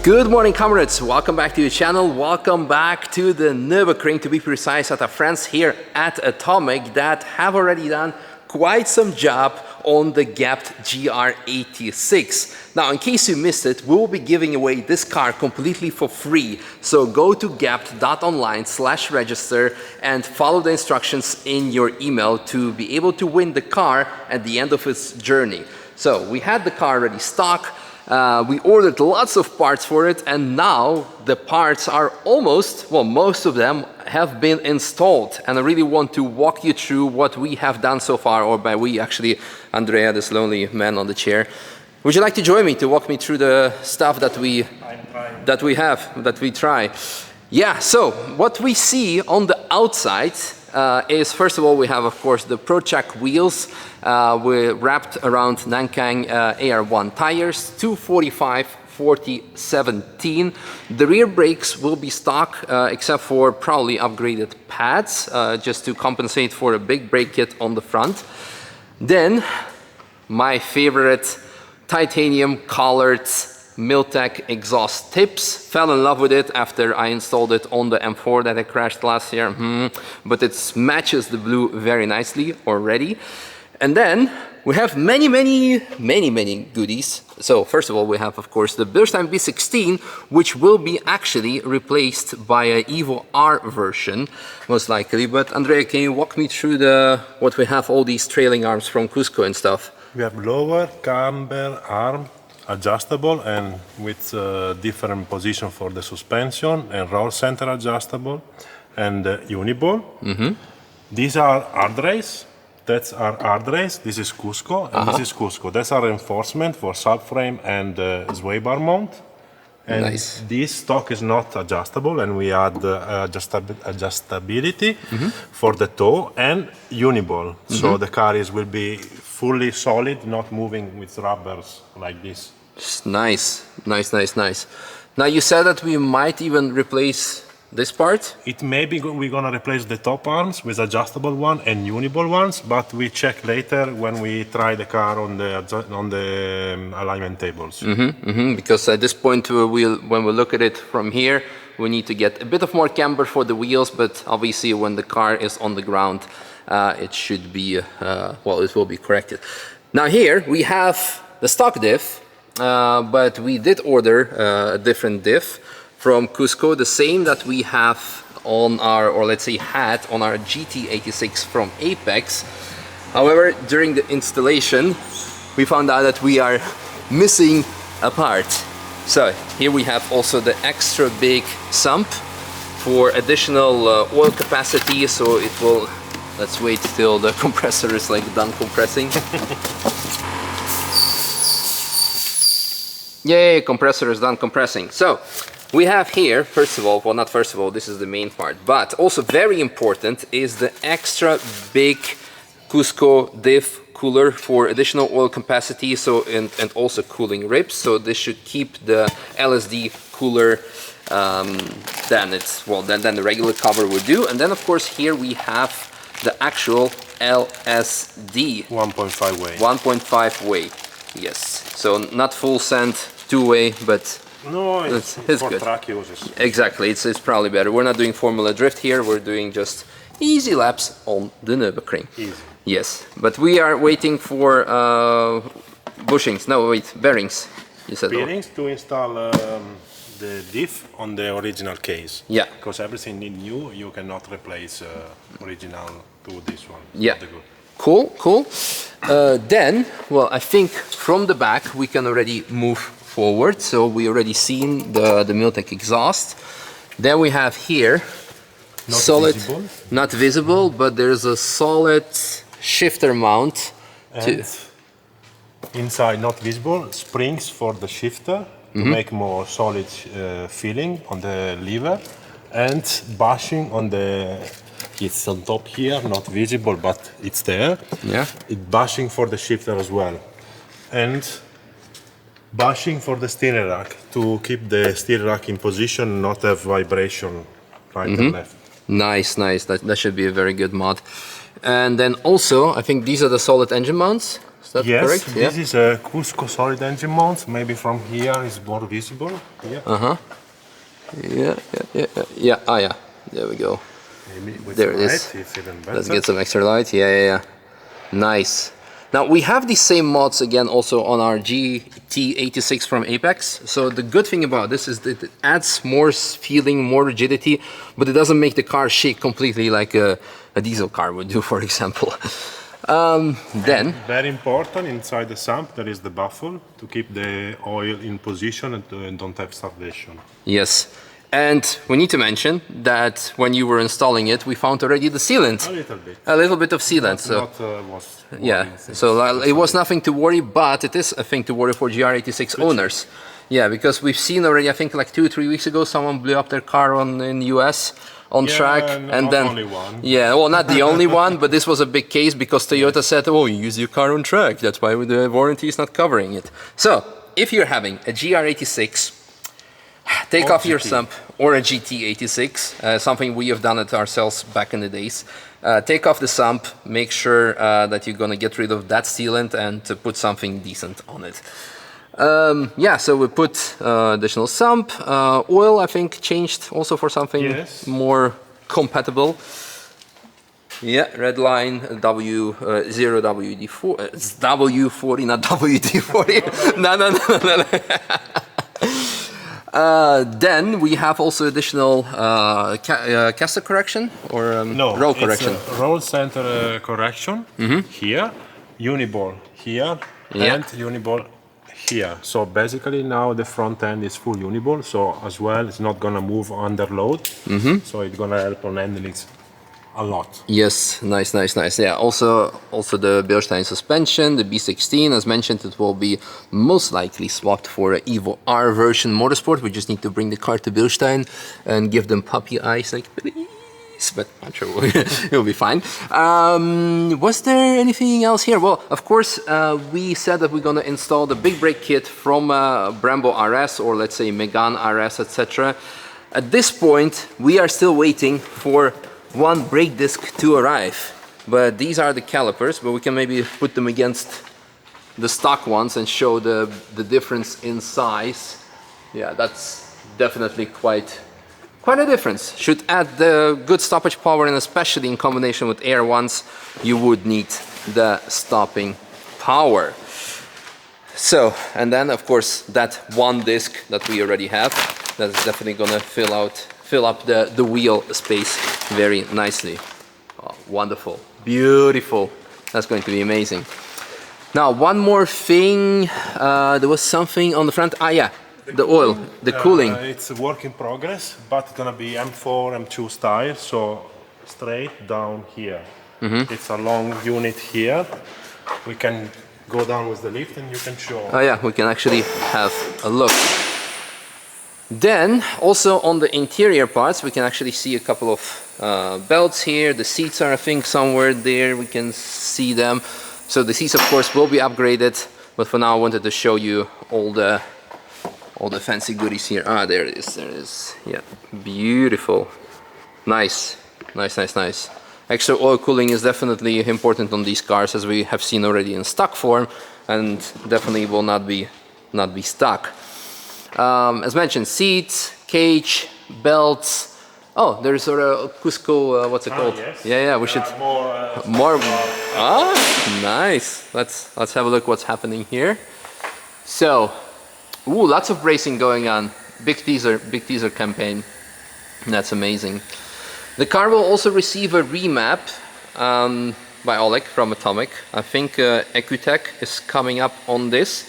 Good morning, comrades. Welcome back to your channel. Welcome back to the Nürburgring, to be precise, at our friends here at Atomic that have already done quite some job on the gapped GR86. Now, in case you missed it, we will be giving away this car completely for free. So go to gapped.online/register and follow the instructions in your email to be able to win the car at the end of its journey. So we had the car already stock. We ordered lots of parts for it, and now the parts are almost, well, most of them have been installed. And I really want to walk you through what we have done so far, or by we, actually, Andrea, this lonely man on the chair. Would you like to join me to walk me through the stuff that we try? Yeah, so what we see on the outside is, first of all, we have, of course, the ProCheck wheels. We're wrapped around Nankang AR1 tires, 245/40/17. The rear brakes will be stock, except for probably upgraded pads, just to compensate for a big brake kit on the front. Then, my favorite titanium colored Miltech exhaust tips. Fell in love with it after I installed it on the M4 that I crashed last year. But it matches the blue very nicely already. And then we have many goodies. So first of all, we have, of course, the Bilstein B16, which will be actually replaced by a Evo R version, most likely. But Andrea, can you walk me through what we have, all these trailing arms from Cusco and stuff? We have lower camber arm, adjustable and with different position for the suspension, and roll center adjustable, and uniball. These are hard race. That's our hard race. This is Cusco, and this is Cusco. That's our reinforcement for subframe and sway bar mount. And nice. This stock is not adjustable, and we add adjustability for the toe and uniball. So the car will be fully solid, not moving with rubbers like this. Nice. Now you said that we might even replace this part? It may be we're gonna replace the top arms with adjustable one and uniball ones, but we check later when we try the car on the alignment tables. Because at this point, when we look at it from here, we need to get a bit of more camber for the wheels, but obviously when the car is on the ground, it should be, well, it will be corrected. Now here we have the stock diff, but we did order a different diff from Cusco, the same that we have on our, or let's say had on our GT86 from Apex. However, during the installation, we found out that we are missing a part. So here we have also the extra big sump for additional oil capacity, so it will, let's wait till the compressor is like done compressing. Yay, compressor is done compressing. So we have here, first of all, well, not first of all, this is the main part, but also very important is the extra big Cusco diff cooler for additional oil capacity, so and also cooling ribs. So this should keep the LSD cooler than the regular cover would do. And then of course here we have the actual LSD 1.5 way. 1.5 way, yes. So not full send, 2-way, but no, it's for good. track users. Exactly, it's probably better. We're not doing Formula Drift here, we're doing just easy laps on the Nürburgring. Easy. Yes, but we are waiting for bushings, no wait, bearings, you said. Bearings to install the diff on the original case. Yeah. Because everything need new, you cannot replace original to this one. Yeah. Cool. Then, well, I think from the back we can already move forward. So we already seen the Miltech exhaust. Then we have here not visible, but there's a solid shifter mount. And inside, not visible, springs for the shifter to make more solid feeling on the lever, and bushing on the. It's on top here, not visible, but it's there. Yeah. It's bushing for the shifter as well, and bushing for the steering rack to keep the steering rack in position, not have vibration right and left. Nice. That should be a very good mod. And then also, I think these are the solid engine mounts. Is that Yes, correct? this is a Cusco solid engine mount. Maybe from here is more visible. Yeah. Yeah. Ah, yeah. There we go. Maybe with There it light, is. it's even better. Let's get some extra light. Yeah. Nice. Now we have these same mods again also on our GT86 from Apex. So the good thing about this is that it adds more feeling, more rigidity, but it doesn't make the car shake completely like a diesel car would do, for example. Then very important, inside the sump there is the baffle to keep the oil in position and don't have starvation. yes. And we need to mention that when you were installing it, we found already the sealant. A little bit. A little bit of sealant. Yeah, so it was nothing to worry, but it is a thing to worry for GR86 owners. Yeah, because we've seen already, I think like 2 or 3 weeks ago, someone blew up their car in the US on track. And then, only one. Yeah, well, not the only one, but this was a big case because Toyota said, oh, you use your car on track. That's why the warranty is not covering it. So if you're having a GR86, take off your sump, or a GT86, something we have done it ourselves back in the days. Take off the sump, make sure that you're gonna get rid of that sealant and to put something decent on it. Yeah, so we put additional sump, oil I think changed also for something more compatible. Yeah, red line, W0WD4, it's W40, not WD40. No. Then we have also additional caster correction or roll correction. Roll center correction here, uniball here, and uniball here. So basically now the front end is full uniball, so as well it's not gonna move under load. So it's gonna help on handling a lot. Yes, nice. Yeah, also the Bilstein suspension, the B16, as mentioned, it will be most likely swapped for an Evo R version Motorsport. We just need to bring the car to Bilstein and give them puppy eyes, like please, but I'm sure it'll be fine. Was there anything else here? Well, of course, we said that we're gonna install the big brake kit from Brembo RS, or let's say Megane RS, etc. At this point, we are still waiting for one brake disc to arrive, but these are the calipers, but we can maybe put them against the stock ones and show the difference in size. Yeah, that's definitely quite a difference. Should add the good stoppage power, and especially in combination with air ones, you would need the stopping power. So, and then of course that one disc that we already have, that's definitely gonna fill up the wheel space very nicely. Oh, wonderful, beautiful. That's going to be amazing. Now, one more thing. There was something on the front. Ah, yeah, the oil, the cooling. It's a work in progress, but it's gonna be M4, M2 style, so straight down here. It's a long unit here. We can go down with the lift and you can show. Oh yeah, we can actually have a look. Then, also on the interior parts, we can actually see a couple of belts here. The seats are, I think, somewhere there. We can see them. So the seats, of course, will be upgraded. But for now, I wanted to show you all the fancy goodies here. Ah, there it is. There it is. Yeah, beautiful. Nice. Extra oil cooling is definitely important on these cars, as we have seen already in stock form, and definitely will not be stuck. As mentioned, seats, cage, belts. Oh, there's sort of Cusco, what's it called? Yes. Yeah, we should more. Ah, nice. Let's have a look what's happening here. So, lots of racing going on. Big teaser campaign. That's amazing. The car will also receive a remap by Oleg from Atomic. I think Ecutech is coming up on this.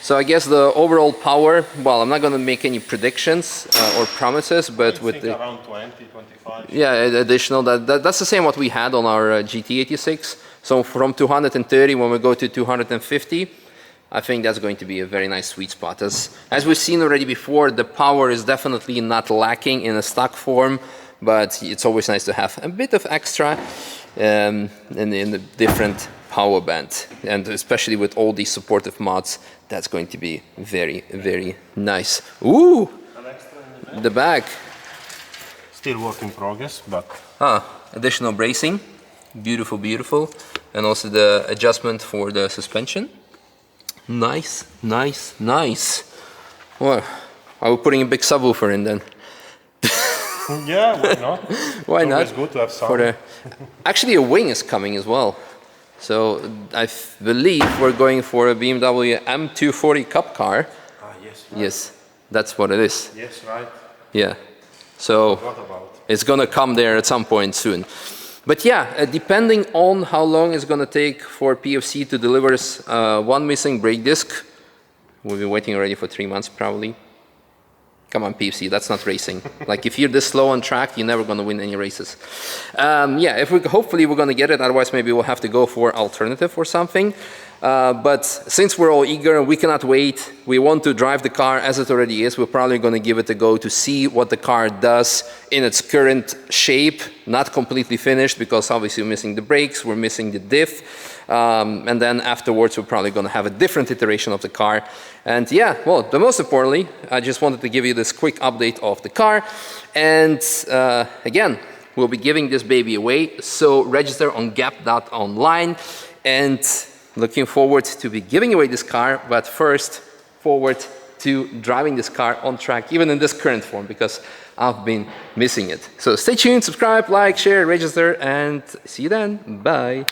So I guess the overall power, well, I'm not going to make any predictions or promises, but with the around 20, 25. Yeah, additional, that's the same what we had on our GT86. So from 230, when we go to 250, I think that's going to be a very nice sweet spot. As we've seen already before, the power is definitely not lacking in a stock form, but it's always nice to have a bit of extra in the different power band, and especially with all these supportive mods, that's going to be very, very nice. Ooh, the back. Still work in progress, but additional bracing. Beautiful. and also the adjustment for the suspension. Nice, nice, nice. Well, are we putting a big subwoofer in then? Yeah, why not? Why not? It's good to have some. Actually, a wing is coming as well. So I believe we're going for a BMW M240 Cup car. Ah, yes. Right. Yes, that's what it is. Yes, right. Yeah. So What about? it's gonna come there at some point soon. But yeah, depending on how long it's gonna take for PFC to deliver us one missing brake disc, we've been waiting already for 3 months probably. Come on, PFC, that's not racing. Like if you're this slow on track, you're never gonna win any races. Yeah, hopefully we're gonna get it. Otherwise, maybe we'll have to go for alternative or something. But since we're all eager and we cannot wait, we want to drive the car as it already is. We're probably gonna give it a go to see what the car does in its current shape, not completely finished because obviously we're missing the brakes, we're missing the diff. And then afterwards, we're probably gonna have a different iteration of the car. And yeah, well, the most importantly, I just wanted to give you this quick update of the car. And again, we'll be giving this baby away. So register on gap.online and looking forward to be giving away this car, but first forward to driving this car on track, even in this current form, because I've been missing it. So stay tuned, subscribe, like, share, register, and see you then. Bye.